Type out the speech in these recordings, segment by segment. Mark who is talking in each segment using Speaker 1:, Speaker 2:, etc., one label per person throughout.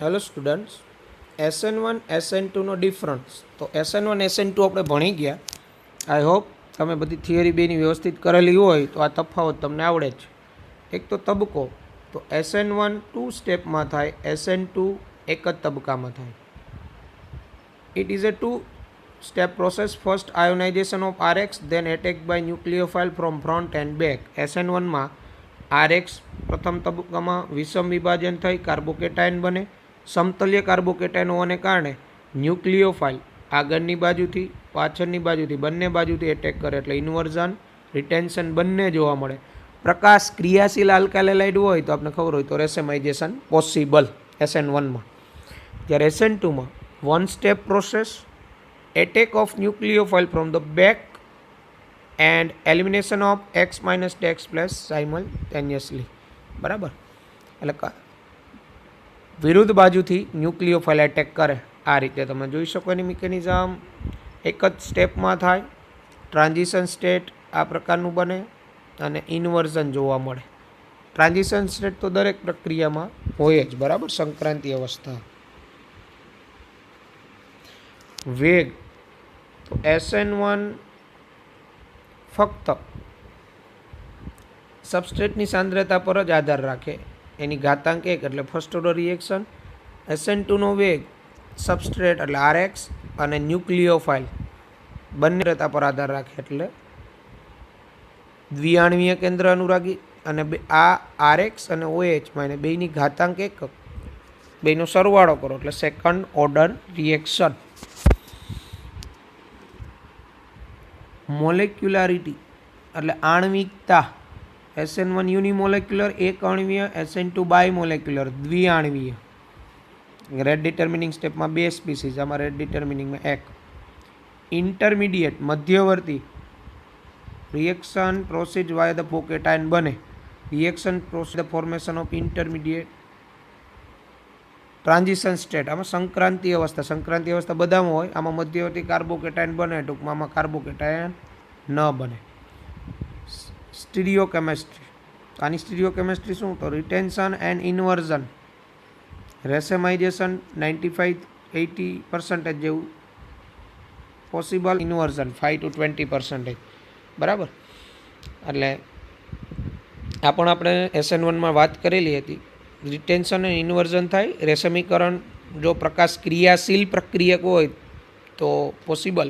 Speaker 1: Hello students, SN1 SN2નો difference. તો SN1 SN2 આપણે ભણી ગયા. આઈ હોપ તમે બધી થિયરી બેની વ્યવસ્થિત કરેલી હોય તો આ તફાવત તમને આવડે જ. એક તો તબકો, તો SN1 2 સ્ટેપમાં થાય, SN2 એક જ તબકામાં થાય. It is a 2 step process. First ionization of RX, then attack by nucleophile from front and back. SN1માં RX પ્રથમ તબક્કામાં વિષમ વિભાજન થઈ કાર્બોકેટાયન બને. સમતલ્ય કાર્બોકેટાયન હોવાને કારણે ન્યુક્લિયોફાઇલ આગળની બાજુથી પાછળની બાજુથી બંને બાજુથી એટેક કરે, એટલે ઇન્વર્ઝન રિટેન્શન બંને જોવા મળે. પ્રકાશ ક્રિયાશીલ આલ્કાલેલાઇડ હોય તો આપણે ખબર હોય તો રેસેમાઇઝેશન પોસિબલ SN1માં. જ્યારે SN2માં one step process, attack of nucleophile from the back and elimination of X minus X plus simultaneously. બરાબર, એટલે વિરુદ્ધ બાજુથી ન્યુક્લિયોફાઇલ એટેક કરે. આ રીતે તમે જોઈ શકો એની મિકેનિઝમ એક જ સ્ટેપમાં થાય. ટ્રાન્ઝિશન સ્ટેટ આ પ્રકારનું બને અને ઇન્વર્ઝન જોવા મળે. ટ્રાન્ઝિશન સ્ટેટ તો દરેક પ્રક્રિયામાં હોય જ, બરાબર. સંક્રાંતિ અવસ્થા. વેગ, તો SN1 ફક્ત સબસ્ટ્રેટની સાંદ્રતા પર જ આધાર રાખે, એની ઘાતાંક 1 એટલે ફર્સ્ટ ઓર્ડર રિએક્શન. SN2નો વેગ સબસ્ટ્રેટ એટલે RX અને ન્યુક્લિયોફાઇલ બંને સાંદ્રતા પર આધાર રાખે, એટલે દ્વિઆણવીય કેન્દ્ર અનુરાગી. અને આ RX અને OH માં બેની ઘાતાંક 1, બેનો સરવાળો કરો એટલે સેકન્ડ ઓર્ડર રિએક્શન. મોલેક્યુલારિટી એટલે આણ્વિકતા. SN1 યુનિમોલેક્યુલર એક અણ્વીય, SN2 બાયમોલેક્યુલર દ્વિઆણવીય. રેડ ડિટર્મિનિંગ સ્ટેપમાં 2 સ્પીસીઝ, આમાં રેડ ડિટર્મિનિંગમાં 1. ઇન્ટરમીડિયેટ મધ્યવર્તી રિએક્શન પ્રોસીડ વાય ધ પોકેટાયન બને. Reaction proceed the formation of intermediate. Transition state આમાં સંક્રાંતિ અવસ્થા. સંક્રાંતિ અવસ્થા બધામાં હોય, આમાં મધ્યવર્તી કાર્બોકેટાયન બને, ટૂંકમાં આમાં કાર્બોકેટાયન ન બને. સ્ટીરિયોકેમેસ્ટ્રી, આની સ્ટીરિયોકેમેસ્ટ્રી શું? તો રિટેન્શન એન્ડ ઇન્વર્ઝન. રેસેમાઇઝેશન 95-80% જેવું પોસિબલ, ઇન્વર્ઝન 5 to 20%. બરાબર, એટલે આ પણ આપણે SN1માં વાત કરેલી હતી. રિટેન્શન અને ઇન્વર્ઝન થાય. રેશમીકરણ જો પ્રકાશ ક્રિયાશીલ પ્રક્રિયક હોય તો પોસિબલ,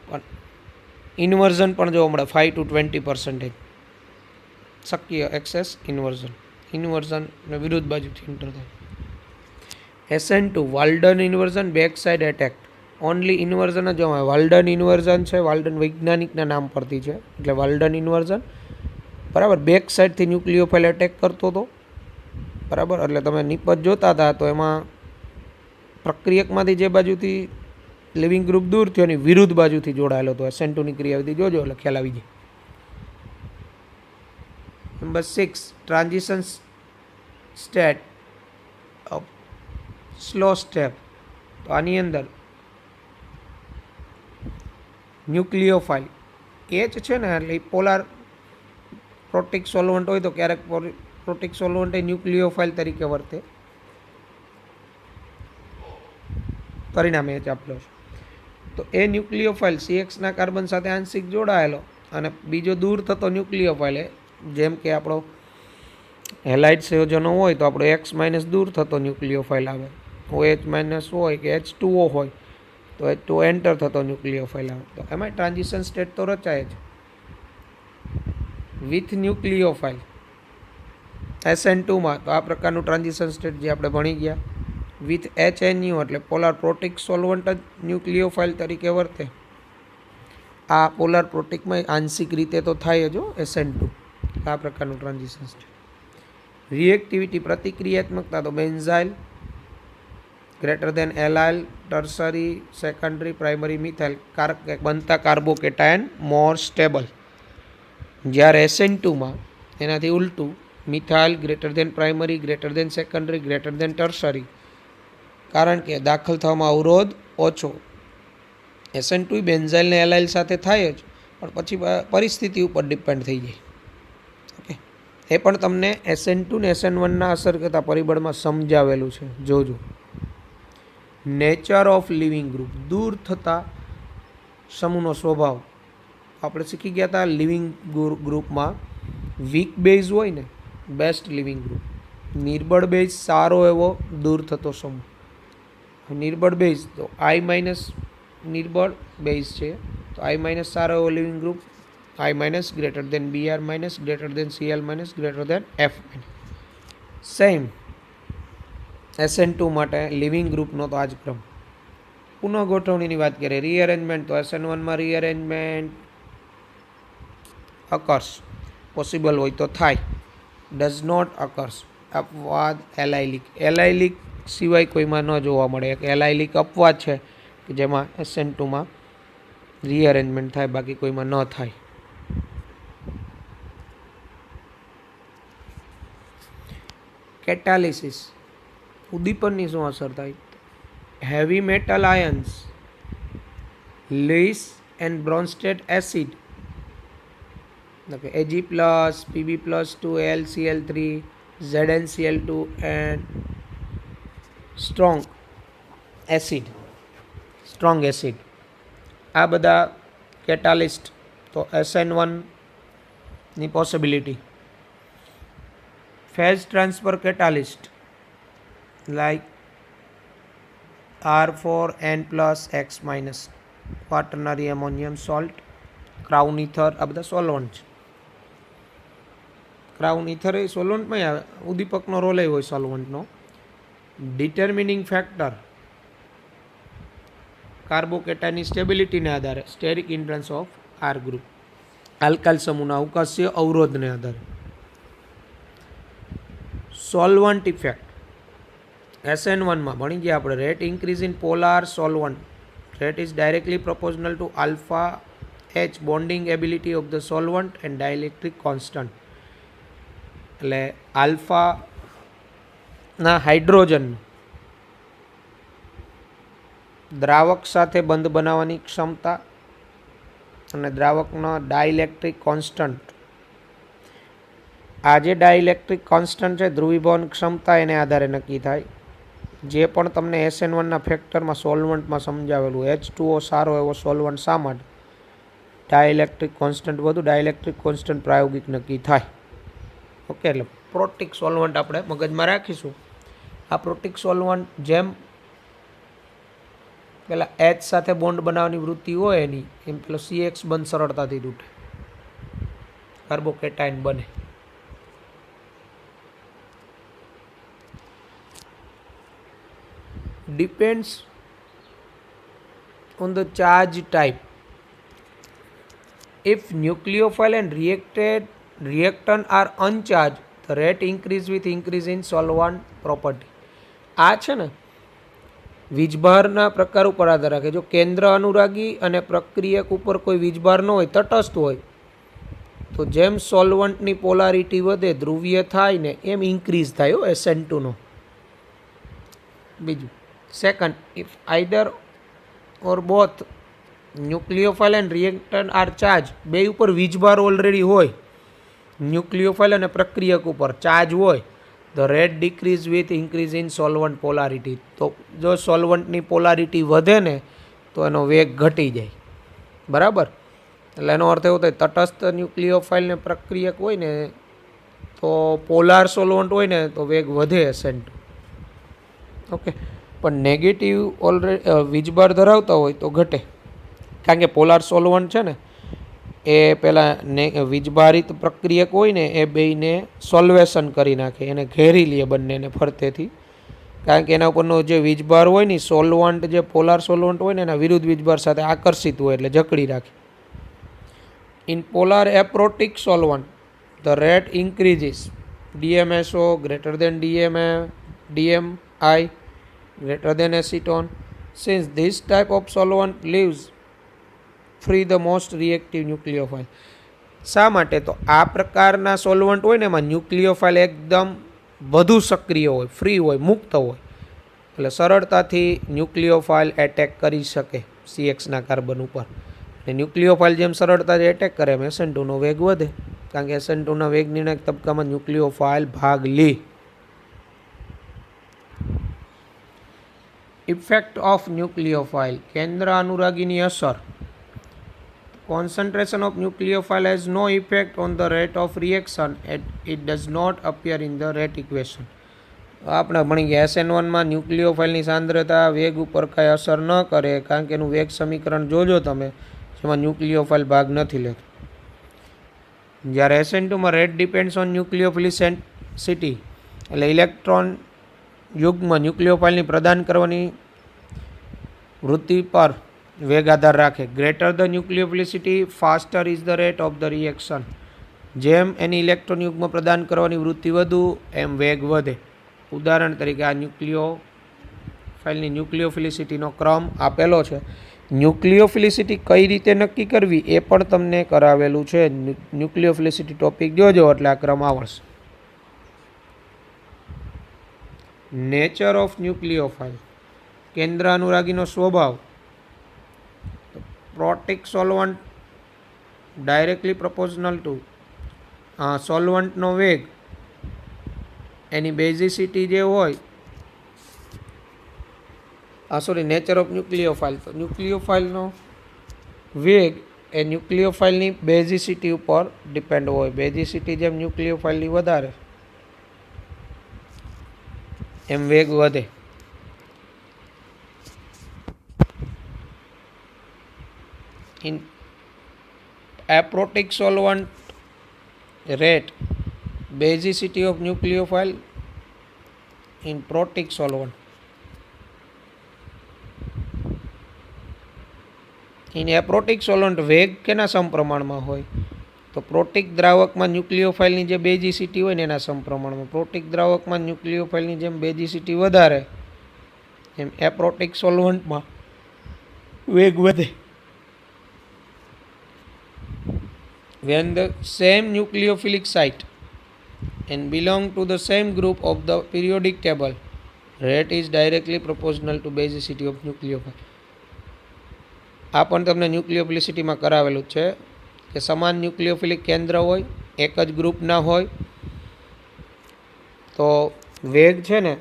Speaker 1: પણ ઇન્વર્ઝન પણ જોવા મળે 5 to 20% શક્ય. એક્સેસ ઇન્વર્ઝન વિરુદ્ધ બાજુથી એન્ટર થાય. SN2 Walden inversion, back side attack. Only inversion જ જોવા. વાલ્ડન ઇન્વર્ઝન છે, વાલ્ડન વૈજ્ઞાનિકના નામ પરથી છે, એટલે વાલ્ડન ઇન્વર્ઝન. બરાબર, બેક સાઇડથી ન્યુક્લિયોફાઇલ એટેક કરતો હતો. બરાબર, એટલે તમે નિપજ જોતા હતા તો એમાં પ્રક્રિયકમાંથી જે બાજુથી લિવિંગ ગ્રુપ દૂર થયો એની વિરુદ્ધ બાજુથી જોડાયેલો હતો. SN2ની ક્રિયાવિધિ જોજો એટલે ખ્યાલ આવી જાય. Number 6 transition state slow step. તો આની અંદર ન્યુક્લિયોફાઇલ H છે ને, એટલે પોલાર પ્રોટિક સોલ્વન્ટ હોય તો ક્યારેક પ્રોટિક સોલ્વન્ટ એ ન્યુક્લિયોફાઇલ તરીકે વર્તે. પરિણામે H આપેલો છે. તો એ ન્યુક્લિયોફાઇલ CXના કાર્બન સાથે આંશિક જોડાયેલો અને બીજો દૂર થતો ન્યુક્લિયોફાઇલ, જેમ કે આપણો હેલાઇડ સંયોજનો હોય તો આપણો X માઇનસ દૂર થતો ન્યુક્લિયોફાઇલ આવે. OH માઇનસ હોય કે H2O હોય તો H2O એન્ટર થતો ન્યુક્લિયોફાઇલ આવે. તો એમાં ટ્રાન્ઝિશન સ્ટેટ તો રચાય જ. વિથ ન્યુક્લિયોફાઇલ SN2માં તો આ પ્રકારનું ટ્રાન્ઝિશન સ્ટેટ જે આપણે ભણી ગયા. વિથ HNU એટલે પોલાર પ્રોટિક સોલ્વન્ટ જ ન્યુક્લિયોફાઇલ તરીકે વર્તે. આ પોલાર પ્રોટિકમાં આંશિક રીતે તો થાય જ SN2. આ પ્રકારનું ટ્રાન્ઝિશન સ્ટેટ. રિએક્ટિવિટી પ્રતિક્રિયાત્મકતા, તો benzyl greater than allyl, tertiary, secondary, primary methyl બનતા કાર્બોકેટાયન મોર સ્ટેબલ. જ્યારે SN2માં એનાથી ઉલટું, methyl greater than primary, greater than secondary, greater than tertiary, કારણ કે દાખલ થવામાં અવરોધ ઓછો. SN2 બેન્ઝાઇલ ને એલાઇલ સાથે થાય જ, પણ પછી પરિસ્થિતિ ઉપર ડિપેન્ડ થઈ જાય. ઓકે, એ પણ તમને SN2 ને SN1ના અસર કરતા પરિબળમાં સમજાવેલું છે, જોજો. નેચર ઓફ લિવિંગ ગ્રુપ, દૂર થતા સમૂહનો સ્વભાવ. આપણે શીખી ગયા હતા લિવિંગ ગ્રુપમાં વીક બેઝ હોય ને, બેસ્ટ લિવિંગ ગ્રુપ. નિર્બળ બેઝ સારો એવો દૂર થતો સમૂહ. નિર્બળ બેઝ તો I માઇનસ નિર્બળ બેઝ છે, તો I માઇનસ સારો એવો leaving group, I minus greater than BR minus greater than CL minus greater than F minus. Same SN2 માટે લિવિંગ ગ્રુપનો તો આ જ ક્રમ. પુનઃગોઠવણીની વાત કરીએ, રીઅરેન્જમેન્ટ, તો SN1માં રીઅરેન્જમેન્ટ અકર્સ, પોસિબલ હોય તો થાય. ડઝ નોટ અકર્સ, અપવાદ એલાઇલિક. એલાઇલિક સિવાય કોઈમાં ન જોવા મળે. એક એલાઇલિક અપવાદ છે કે જેમાં SN2માં રીઅરેન્જમેન્ટ થાય, બાકી કોઈમાં ન થાય. કેટાલિસિસ, ઉદ્દીપનની શું અસર થાય? Heavy metal ions, Lewis and Bronsted acid, Ag plus, Pb plus 2, LCl3, ZnCl2 and strong acid. આ બધા કેટાલિસ્ટ. તો SN1ની possibility. Phase transfer catalyst like R4N plus X minus, quaternary ammonium salt, crown ether, આ બધા solvent છે. Crown ether એ સોલ્વન્ટમાં આવે, ઉદ્દીપકનો role હોય સોલ્વન્ટનો. ડિટર્મિનિંગ factor, કાર્બોકેટાઇનની સ્ટેબિલિટીને આધારે, સ્ટેરિક ઇન્ટ્રન્સ ઓફ R ગ્રુપ, આલ્કાઇલ સમૂહના અવકાશીય અવરોધને આધારે. સોલ્વન્ટ ઇફેક્ટ SN1માં ભણી ગયા આપણે. Rate increase in polar solvent, rate is directly proportional to alpha H bonding ability of the solvent and dielectric constant. એટલે આલ્ફાના હાઇડ્રોજન દ્રાવક સાથે બંધ બનાવવાની ક્ષમતા અને દ્રાવકનો ડાઇલેક્ટ્રિક કોન્સ્ટન્ટ. આ જે ડાઇલેક્ટ્રિક કોન્સ્ટન્ટ છે, ધ્રુવીભવન ક્ષમતા, એને આધારે નક્કી થાય. જે પણ તમને SN1ના ફેક્ટરમાં સોલ્વન્ટમાં સમજાવેલું. H2O સારો એવો સોલ્વન્ટ શા માટે? ડાયલેક્ટ્રિક કોન્સ્ટન્ટ વધુ, ડાયલેક્ટ્રિક કોન્સ્ટન્ટ પ્રાયોગિક નક્કી થાય. ઓકે, એટલે પ્રોટિક સોલ્વન્ટ આપણે મગજમાં રાખીશું. આ પ્રોટિક સોલ્વન્ટ જેમ પેલા H સાથે બોન્ડ બનાવવાની વૃત્તિ હોય એની, એમ પેલો CX બંધ સરળતાથી તૂટે, કાર્બોકેટાઇન બને. Depends on the charge type. If nucleophile and reactant are uncharged, the rate increase with increase in solvent property. આ છે ને વીજભારના પ્રકાર ઉપર આધાર રાખે. જો કેન્દ્ર અનુરાગી અને પ્રક્રિયક ઉપર કોઈ વીજભાર ન હોય, તટસ્થ હોય, તો જેમ સોલ્વન્ટની પોલારિટી વધે, ધ્રુવીય થાય ને, એમ ઇન્ક્રીઝ થાય SN2નો. બીજું, second, if either or both nucleophile and reactant are charge, બે ઉપર વીજભાર ઓલરેડી હોય, ન્યુક્લિયોફાઇલ અને પ્રક્રિયક ઉપર ચાર્જ હોય, the rate decrease with increase in solvent polarity. તો જો સોલ્વન્ટની પોલારિટી વધે ને તો એનો વેગ ઘટી જાય. બરાબર? એટલે એનો અર્થ એવો થાય, તટસ્થ ન્યુક્લિયોફાઇલ ને પ્રક્રિયક હોય ને તો પોલાર સોલ્વન્ટ હોય ને તો વેગ વધે SN2. ઓકે, પણ નેગેટિવ ઓલરેડી વીજભાર ધરાવતા હોય તો ઘટે. કારણ કે પોલાર સોલ્વન્ટ છે ને એ પહેલાં વીજભારિત પ્રક્રિયક હોય ને એ બેયને સોલ્વેશન કરી નાખે, એને ઘેરી લે બંનેને ફરતેથી. કારણ કે એના ઉપરનો જે વીજભાર હોય ને, સોલ્વન્ટ જે પોલાર સોલ્વન્ટ હોય ને એના વિરુદ્ધ વીજભાર સાથે આકર્ષિત હોય એટલે જકડી રાખે. In polar aprotic solvent the rate increases, DMSO greater than DMI greater than acetone. Since this type of solvent leaves free the most reactive nucleophile. શા માટે? તો આ પ્રકારના સોલ્વન્ટ હોય ને એમાં ન્યુક્લિયોફાઇલ એકદમ વધુ સક્રિય હોય, ફ્રી હોય, મુક્ત હોય, એટલે સરળતાથી ન્યુક્લિયોફાઇલ એટેક કરી શકે CXના કાર્બન ઉપર. અને ન્યુક્લિયોફાઇલ જેમ સરળતાથી એટેક કરે એમ SN2નો વેગ વધે. કારણ કે SN2ના વેગ નિર્ણાયક તબક્કામાં ન્યુક્લિયોફાઇલ ભાગ લે. ઇફેક્ટ ઓફ ન્યુક્લિયોફાઇલ, કેન્દ્ર અનુરાગીની અસર. Concentration of nucleophile has no effect on the rate of reaction and it does not appear in the rate equation. આપણે ભણી ગયા SN1માં ન્યુક્લિયોફાઇલની સાંદ્રતા વેગ ઉપર કાંઈ અસર ન કરે, કારણ કે એનું વેગ સમીકરણ જોજો તમે, જેમાં ન્યુક્લિયોફાઇલ ભાગ નથી લેતો. જ્યારે SN2માં રેટ ડિપેન્ડ્સ ઓન ન્યુક્લિયોફિલિસિટી, એટલે ઇલેક્ટ્રોન યુગ્મ ન્યુક્લિયોફાઇલની પ્રદાન કરવાની વૃત્તિ પર વેગ આધાર રાખે. Greater the nucleophilicity faster is the rate of the reaction. જેમ એની ઇલેક્ટ્રોન યુગ્મ પ્રદાન કરવાની વૃત્તિ વધુ એમ વેગ વધે. ઉદાહરણ તરીકે આ ન્યુક્લિયોફાઇલની ન્યુક્લિયોફિલિસિટીનો ક્રમ આપેલો છે. ન્યુક્લિયોફિલિસિટી કઈ રીતે નક્કી કરવી એ પણ તમને કરાવેલું છે. ન્યુક્લિયોફિલિસિટી ટોપિક જોજો એટલે આ ક્રમ આવડશે. નેચર ઓફ ન્યુક્લિયોફાઇલ, કેન્દ્ર અનુરાગીનો સ્વભાવ. Protic solvent directly proportional two સોલ્વન્ટનો વેગ, એની બેઝિસિટી જે હોય, નેચર ઓફ ન્યુક્લિયોફાઇલ, તો ન્યુક્લિયોફાઇલનો વેગ એ ન્યુક્લિયોફાઇલની બેઝિસિટી ઉપર ડિપેન્ડ હોય. બેઝિસિટી જેમ ન્યુક્લિયોફાઇલની વધારે એમ વેગ વધે. In aprotic solvent rate basicity of nucleophile in protic solvent. In aprotic solvent વેગ કેના સમપ્રમાણમાં હોય? તો પ્રોટિક દ્રાવકમાં ન્યુક્લિયોફાઇલની જે બેઝિસિટી હોય ને એના સમપ્રમાણમાં. પ્રોટિક દ્રાવકમાં ન્યુક્લિયોફાઇલની જેમ બેઝિસિટી વધારે એમ એપ્રોટિક સોલ્વન્ટમાં વેગ વધે. When the same nucleophilic site and belong to the same group of the periodic table, rate is directly proportional to basicity of nucleophile. આ પણ તમને ન્યુક્લિયોફિલિસિટીમાં કરાવેલું છે કે સમાન ન્યુક્લિયોફિલિક કેન્દ્ર હોય, એક જ ગ્રુપના હોય, તો વેગ છે ને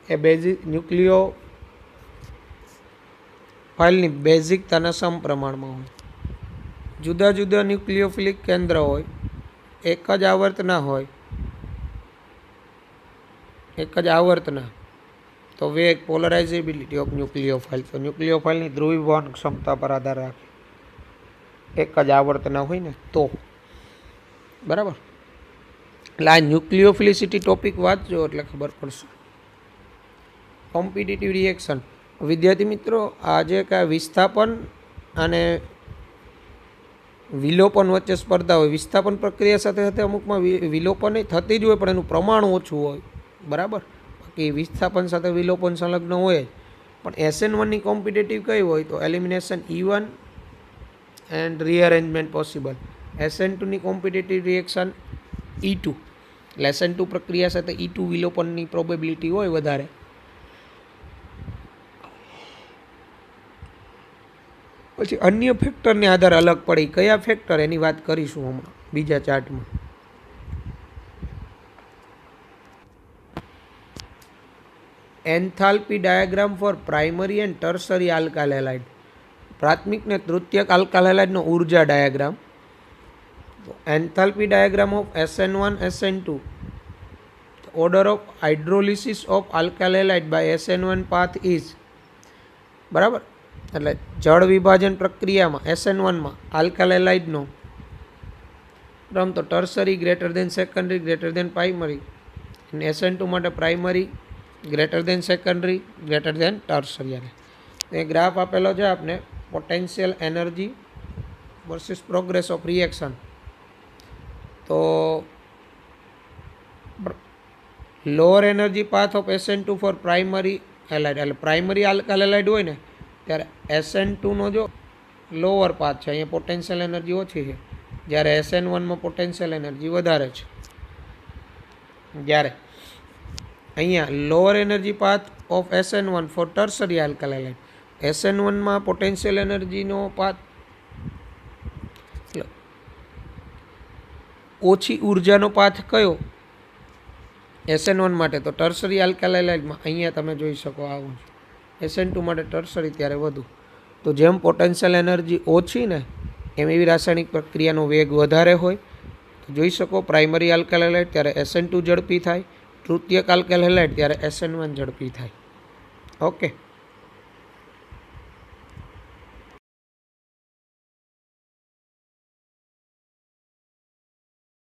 Speaker 1: એ ન્યુક્લિયોફાઇલની બેઝિકતાના સમપ્રમાણમાં હોય. જુદા જુદા ન્યુક્લિયોફિલિક કેન્દ્ર હોય, એક જ આવર્તના હોય, એક જ આવર્તના, તો વેગ પોલરાઇઝેબિલિટી ઓફ ન્યુક્લિયોફાઇલ, તો ન્યુક્લિયોફાઇલની ધ્રુવીભવન ક્ષમતા પર આધાર રાખે. એક જ આવર્તના હોય ને તો બરાબર. એટલે આ ન્યુક્લિયોફિલિસિટી ટોપિક વાંચજો એટલે ખબર પડશે. કોમ્પિટિટિવ રિએક્શન, વિદ્યાર્થી મિત્રો આજે કાંઈ વિસ્થાપન અને વિલોપન વચ્ચે સ્પર્ધા હોય. વિસ્થાપન પ્રક્રિયા સાથે સાથે અમુકમાં વિલોપન થતી જ હોય પણ એનું પ્રમાણ ઓછું હોય, બરાબર. બાકી વિસ્થાપન સાથે વિલોપન સંલગ્ન હોય. પણ SN1ની કોમ્પિટેટિવ કઈ હોય? તો elimination E1 and rearrangement possible. SN2ની કોમ્પિટેટિવ રિએક્શન E2, એટલે SN2 પ્રક્રિયા સાથે E2 વિલોપનની પ્રોબેબિલિટી હોય વધારે. પછી અન્ય ફેક્ટરને આધારે અલગ પડે. કયા ફેક્ટર એની વાત કરીશું હમણાં બીજા ચાર્ટમાં. Enthalpy diagram for primary and tertiary alkyl halide. પ્રાથમિક ને તૃતીયક આલ્કાઇલ હેલાઇડનો ઉર્જા diagram. Enthalpy diagram of SN1 SN2. Order of hydrolysis of alkyl halide by SN1 path is, બરાબર. એટલે જળ વિભાજન પ્રક્રિયામાં SN1માં આલ્કાઇલ હેલાઇડનો ક્રમ તો tertiary greater than secondary greater than primary, અને SN2 માટે primary greater than secondary greater than tertiary. એ ગ્રાફ આપેલો છે આપને, potential energy versus progress of reaction. તો lower energy path of SN2 for primary halide, એટલે પ્રાઇમરી આલ્કાઇલ હેલાઇડ હોય ને ત્યારે SN2નો જો લોઅર પાથ છે, અહીંયા પોટેન્શિયલ એનર્જી ઓછી છે, જ્યારે SN1માં પોટેન્શિયલ એનર્જી વધારે છે. જ્યારે અહીંયા lower energy path of SN1 for tertiary alkyl halide, SN1માં પોટેન્શિયલ એનર્જીનો પાથ ઓછી ઉર્જાનો પાથ કયો SN1 માટે? તો ટર્સરી આલ્કાલાઇડમાં અહીંયા તમે જોઈ શકો આવું SN2 માટે ટર્સરી ત્યારે વધુ. તો જેમ પોટેન્શિયલ એનર્જી ઓછી ને એમ એવી રાસાયણિક પ્રક્રિયાનો વેગ વધારે હોય. તો જોઈ શકો પ્રાઇમરી આલ્કાલાઇડ ત્યારે SN2 ઝડપી થાય, તૃતીયક આલ્કાલાઇડ ત્યારે SN1 ઝડપી થાય. ઓકે.